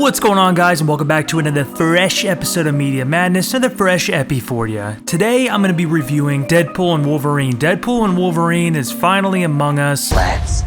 What's going on, guys, and welcome back to another fresh episode of Media Madness, another fresh epi for you. Today, I'm going to be reviewing Deadpool and Wolverine. Deadpool and Wolverine is finally among us. Let's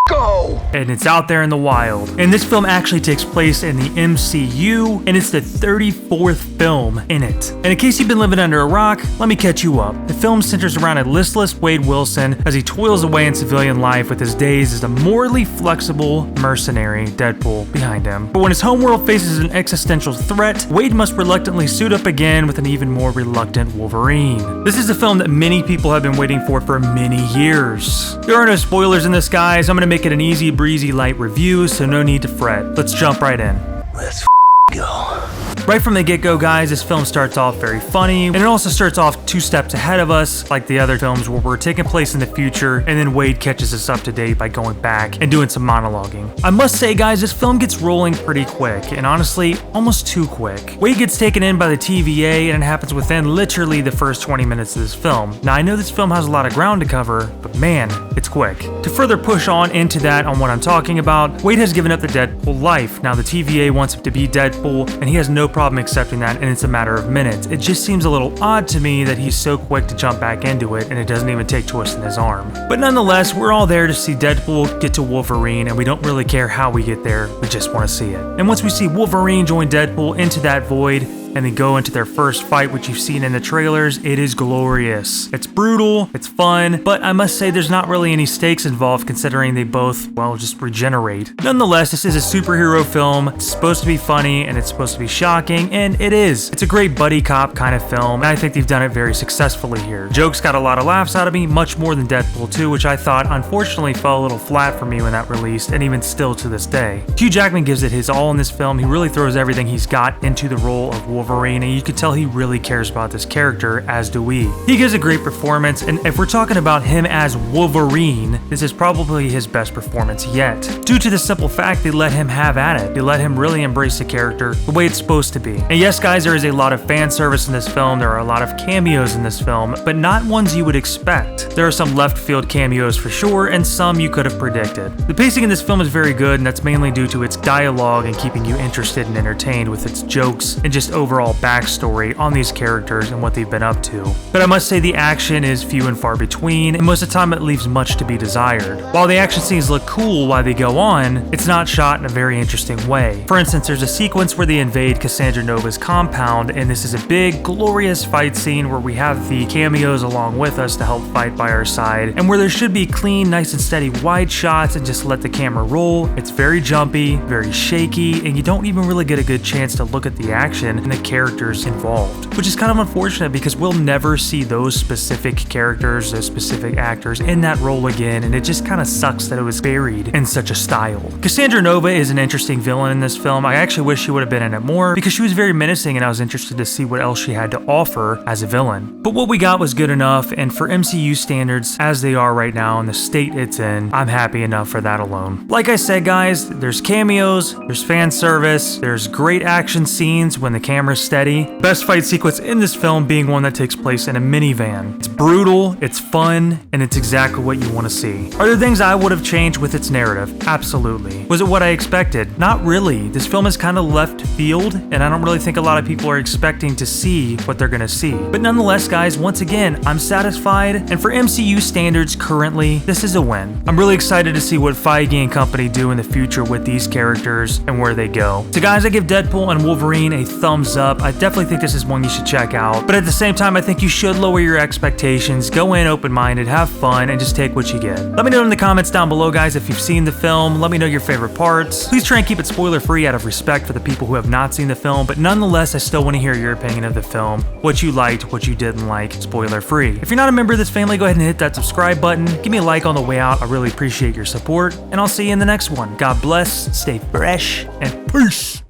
go! And it's out there in the wild. And this film actually takes place in the MCU, and it's the 34th film in it. And in case you've been living under a rock, let me catch you up. The film centers around a listless Wade Wilson as he toils away in civilian life with his days as a morally flexible mercenary, Deadpool, behind him. But when his homeworld faces an existential threat, Wade must reluctantly suit up again with an even more reluctant Wolverine. This is a film that many people have been waiting for many years. There are no spoilers in this, guys. I'm gonna make it an easy, breezy, light review, so no need to fret. Let's jump right in. Let's go. Right from the get-go, guys, this film starts off very funny, and it also starts off 2 steps ahead of us, like the other films where we're taking place in the future, and then Wade catches us up to date by going back and doing some monologuing. I must say, guys, this film gets rolling pretty quick, and honestly, almost too quick. Wade gets taken in by the TVA, and it happens within literally the first 20 minutes of this film. Now, I know this film has a lot of ground to cover, but man, it's quick. To further push on into that on what I'm talking about, Wade has given up the Deadpool life. Now, the TVA wants him to be Deadpool, and he has no problem accepting that, and it's a matter of minutes. It just seems a little odd to me that he's so quick to jump back into it, and it doesn't even take twisting his arm. But nonetheless, we're all there to see Deadpool get to Wolverine, and we don't really care how we get there, we just want to see it. And once we see Wolverine join Deadpool into that void, and they go into their first fight, which you've seen in the trailers, it is glorious. It's brutal, it's fun, but I must say there's not really any stakes involved considering they both, well, just regenerate. Nonetheless, this is a superhero film. It's supposed to be funny, and it's supposed to be shocking, and it is. It's a great buddy cop kind of film, and I think they've done it very successfully here. Jokes got a lot of laughs out of me, much more than Deadpool 2, which I thought unfortunately fell a little flat for me when that released, and even still to this day. Hugh Jackman gives it his all in this film. He really throws everything he's got into the role of Wolverine, and you can tell he really cares about this character, as do we. He gives a great performance, and if we're talking about him as Wolverine, this is probably his best performance yet. Due to the simple fact they let him have at it. They let him really embrace the character the way it's supposed to be. And yes, guys, there is a lot of fan service in this film. There are a lot of cameos in this film, but not ones you would expect. There are some left field cameos for sure, and some you could have predicted. The pacing in this film is very good, and that's mainly due to its dialogue and keeping you interested and entertained with its jokes and just overall backstory on these characters and what they've been up to. But I must say the action is few and far between, and most of the time it leaves much to be desired. While the action scenes look cool while they go on, it's not shot in a very interesting way. For instance, there's a sequence where they invade Cassandra Nova's compound, and this is a big, glorious fight scene where we have the cameos along with us to help fight by our side, and where there should be clean, nice and steady wide shots and just let the camera roll. It's very jumpy, very shaky, and you don't even really get a good chance to look at the action and the characters involved, which is kind of unfortunate because we'll never see those specific characters, those specific actors in that role again, and it just kind of sucks that it was buried in such a style. Cassandra Nova is an interesting villain in this film. I actually wish she would have been in it more because she was very menacing, and I was interested to see what else she had to offer as a villain. But what we got was good enough, and for MCU standards as they are right now and the state it's in, I'm happy enough for that alone. Like I said, guys, there's cameos, there's fan service, there's great action scenes when the camera's steady. Best fight sequence in this film being one that takes place in a minivan. It's brutal, it's fun, and it's exactly what you want to see. Are there things I would have changed with its narrative? Absolutely. Was it what I expected? Not really. This film is kind of left field, and I don't really think a lot of people are expecting to see what they're gonna see. But nonetheless, guys, once again, I'm satisfied, and for MCU standards currently, this is a win. I'm really excited to see what Feige and company do in the future with these characters and where they go. So guys, I give Deadpool and Wolverine a thumbs up. I definitely think this is one you should check out, but at the same time, I think you should lower your expectations, go in open-minded, have fun, and just take what you get. Let me know in the comments down below, guys, if you've seen the film. Let me know your favorite parts. Please try and keep it spoiler-free out of respect for the people who have not seen the film, but nonetheless, I still want to hear your opinion of the film, what you liked, what you didn't like, spoiler-free. If you're not a member of this family, go ahead and hit that subscribe button. Give me a like on the way out. I really appreciate your support, and I'll see you in the next one. God bless, stay fresh, and peace!